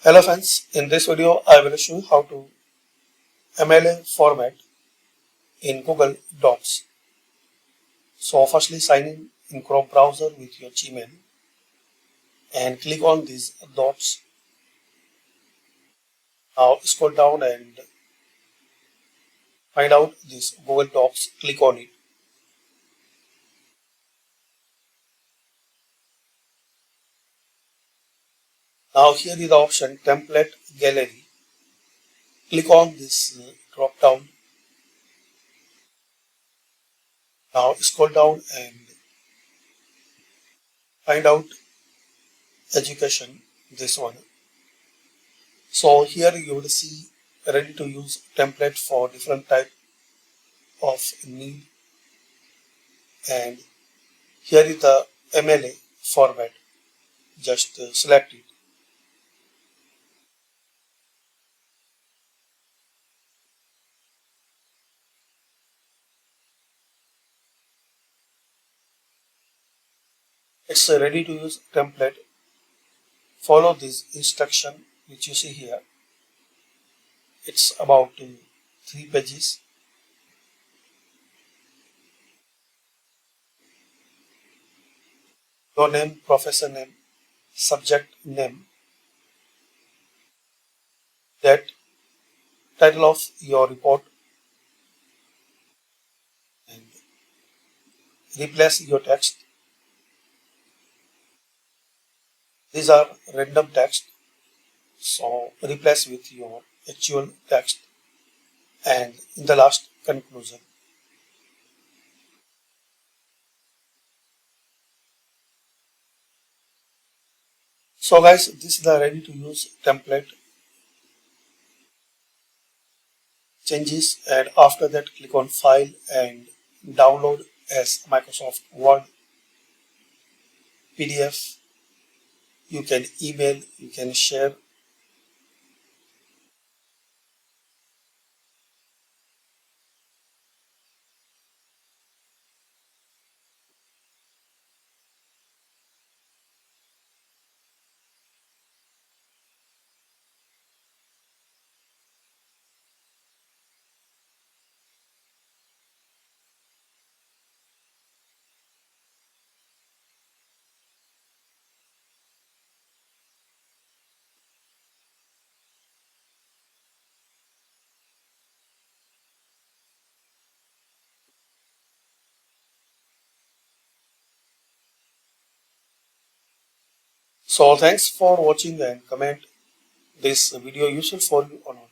Hello friends, in this video I will show you how to MLA format in Google Docs. So firstly sign in Chrome browser with your Gmail and click on these dots. Now scroll down and find out this Google Docs, click on it. Now here is the option template gallery. Click on this drop down. Now scroll down and find out education, this one. So here you will see ready to use template for different type of need, and here is the MLA format. Just select it. It's a ready to use template. Follow this instruction which you see here. It's about 3 pages. Your name, professor name, subject name, date, title of your report, and replace your text. These are random text, so replace with your actual text, and in the last, conclusion. So guys, this is the ready to use template. Changes, and after that click on file and download as Microsoft Word, PDF. You can email, you can share. So thanks for watching, and comment this video useful for you or not.